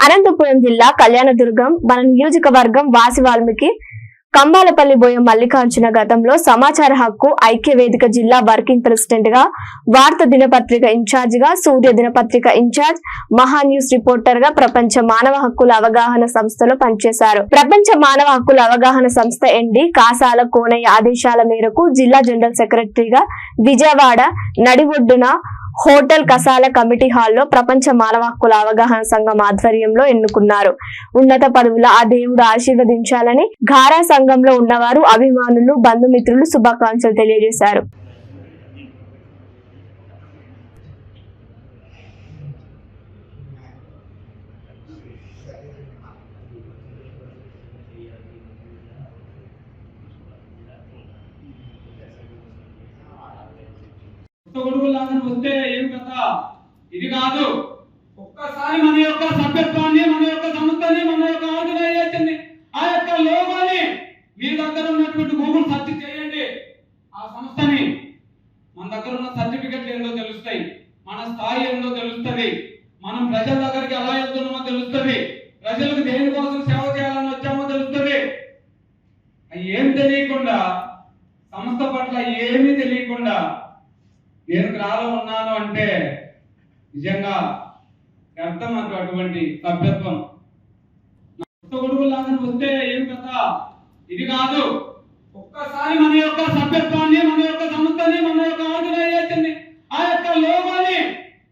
అనంతపురం జిల్లా కళ్యాణదుర్గం మన నియోజకవర్గం వాసి వాల్మీకి కంబాలపల్లి బోయ మల్లికార్జున గతంలో సమాచార హక్కు ఐక్య వేదిక జిల్లా వర్కింగ్ ప్రెసిడెంట్ గా, వార్త దినపత్రిక ఇన్ఛార్జ్ గా, సూర్య దినపత్రిక ఇన్ఛార్జ్, మహా న్యూస్ రిపోర్టర్ గా ప్రపంచ మానవ హక్కుల అవగాహన సంస్థలో పనిచేశారు. ప్రపంచ మానవ హక్కుల అవగాహన సంస్థ ఎండి కాసాల కోనయ్య ఆదేశాల మేరకు జిల్లా జనరల్ సెక్రటరీగా విజయవాడ నడిఒడ్డున హోటల్ కసాల కమిటీ హాల్లో ప్రపంచ మానవ హక్కుల అవగాహన సంఘం ఆధ్వర్యంలో ఎన్నుకున్నారు. ఉన్నత పదవుల ఆ దేవుడు ఆశీర్వదించాలని ఘారా సంఘంలో ఉన్నవారు, అభిమానులు, బంధుమిత్రులు శుభాకాంక్షలు తెలియజేశారు. వస్తే ఏం కదా ఇది కాదు. ఒక్కసారి మన యొక్క సభ్యత్వాన్ని, మన యొక్క సంస్థని, మన యొక్క ఆర్గనైజేషన్ ని, ఆ యొక్క లోగోని మీ దగ్గర ఉన్నటువంటి గూగుల్ సెర్చ్ చేయండి. ఆ సంస్థని మన దగ్గర ఉన్న సర్టిఫికెట్లు ఏందో తెలుస్తాయి, మన స్థాయి ఏందో తెలుస్తుంది, మనం ప్రజల దగ్గరికి ఎలా వెళ్తున్నామో తెలుస్తుంది, ప్రజలకు దేనికోసం సేవ చేయాలని వచ్చామో తెలుస్తుంది. ఏం తెలియకుండా, సంస్థ పట్ల ఏమీ తెలియకుండా నేను గ్రాలో ఉన్నాను అంటే నిజంగా అర్థం అటువంటి సభ్యత్వం. కొడుకులాగా వస్తే ఏం కదా ఇది కాదు. ఒక్కసారి మన యొక్క సభ్యత్వాన్ని, మన యొక్క సంస్థని, మన యొక్క ఆర్గనైజేషన్ ని, ఆ యొక్క లోగోని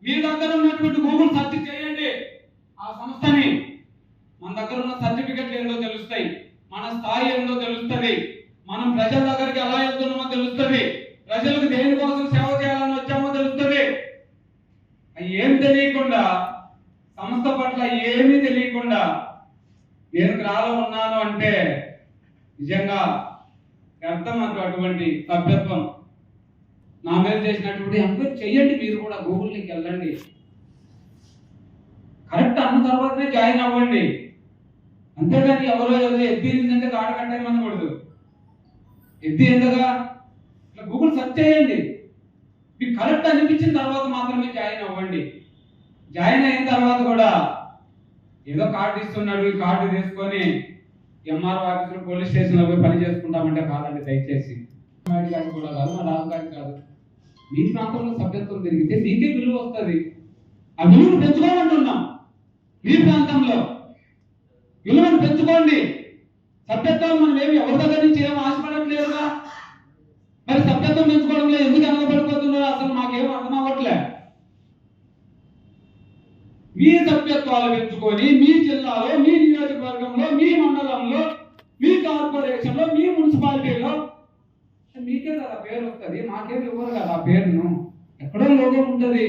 మీ దగ్గర ఉన్నటువంటి గూగుల్ సెర్చ్ చేయండి. ఆ సంస్థని మన దగ్గర ఉన్న సర్టిఫికెట్లు ఏందో తెలుస్తాయి, మన స్థాయి ఏందో తెలుస్తుంది, మనం ప్రజల దగ్గరికి ఎలా వెళ్తున్నామో తెలుస్తుంది, ప్రజలకు దేనికోసం సేవ చేయాలని వచ్చామో తెలుస్తుంది. ఏం తెలియకుండా, సంస్థ పట్ల ఏమీ తెలియకుండా నేను గ్రాలో ఉన్నాను అంటే నిజంగా అర్థం అటువంటి సభ్యత్వం. నా మీద చేసినటువంటి ఎంక్వైరీ చెయ్యండి. మీరు కూడా గూగుల్కి వెళ్ళండి, కరెక్ట్ అన్న తర్వాతనే జాయిన్ అవ్వండి. అంతేగాని ఎవరో ఎద్ది అంటే కాడ కట్టేయమనకూడదు. ఎద్ది ఎంతగా గూగుల్ సెర్చ్ చేయండి, మీకు కరెక్ట్ అనిపించిన తర్వాత మాత్రమే జాయిన్ అవ్వండి. జాయిన్ అయిన తర్వాత కూడా ఏదో కార్డు ఇస్తున్నాడు, ఈ కార్డు తీసుకొని ఎంఆర్ఓ ఆఫీసులో, పోలీస్ స్టేషన్లో పోయి పని చేసుకుంటామంటే కాదండి. దయచేసి గారికి కూడా కాదు, మా రాజు గారికి కాదు. మీ ప్రాంతంలో సభ్యత్వం తిరిగితే మీకే విలువ వస్తుంది. ఆ విలువను పెంచుకోమంటున్నాం. మీ ప్రాంతంలో విలువను పెంచుకోండి. సభ్యత్వం మనం ఏమి ఎవరి దగ్గర నుంచి ఏం ఆశపడట్లేదుగా. మరి సభ్యత్వం పెంచుకోవడంలో ఎందుకు అనగబడిపోతున్నారు అసలు మాకేం అర్థం అవ్వట్లే. మీ సభ్యత్వాలు పెంచుకొని మీ జిల్లాలో, మీ నియోజకవర్గంలో, మీ మండలంలో, మీ కార్పొరేషన్లో, మీ మున్సిపాలిటీలో మీకే కదా పేరు వస్తుంది. మాకేం ఇవ్వరు కదా ఆ పేరును. ఎక్కడో లోగం ఉంటుంది.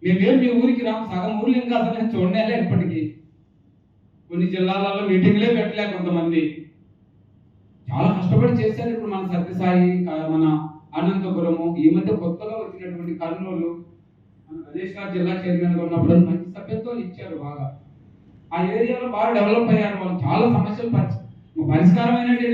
మేమేం మీ ఊరికి రాము. సగం ఊర్లు ఇంకా అసలు చూడనేలే. ఇప్పటికీ కొన్ని జిల్లాలలో మీటింగ్లే పెట్టలే కొంతమంది. చాలా కష్టపడి చేశారు. ఇప్పుడు మన సత్యసాయి, మన అనంతపురము, ఈ మధ్య కొత్తగా వచ్చినటువంటి కర్నూలు, మన గణేష్ గారు జిల్లా చైర్మన్ గా ఉన్నప్పుడు మంచి సభ్యత్వాలు ఇచ్చారు. బాగా ఆ ఏరియాలో బాగా డెవలప్ అయ్యారు. వాళ్ళు చాలా సమస్యలు పరిష్కారం అయినట్టు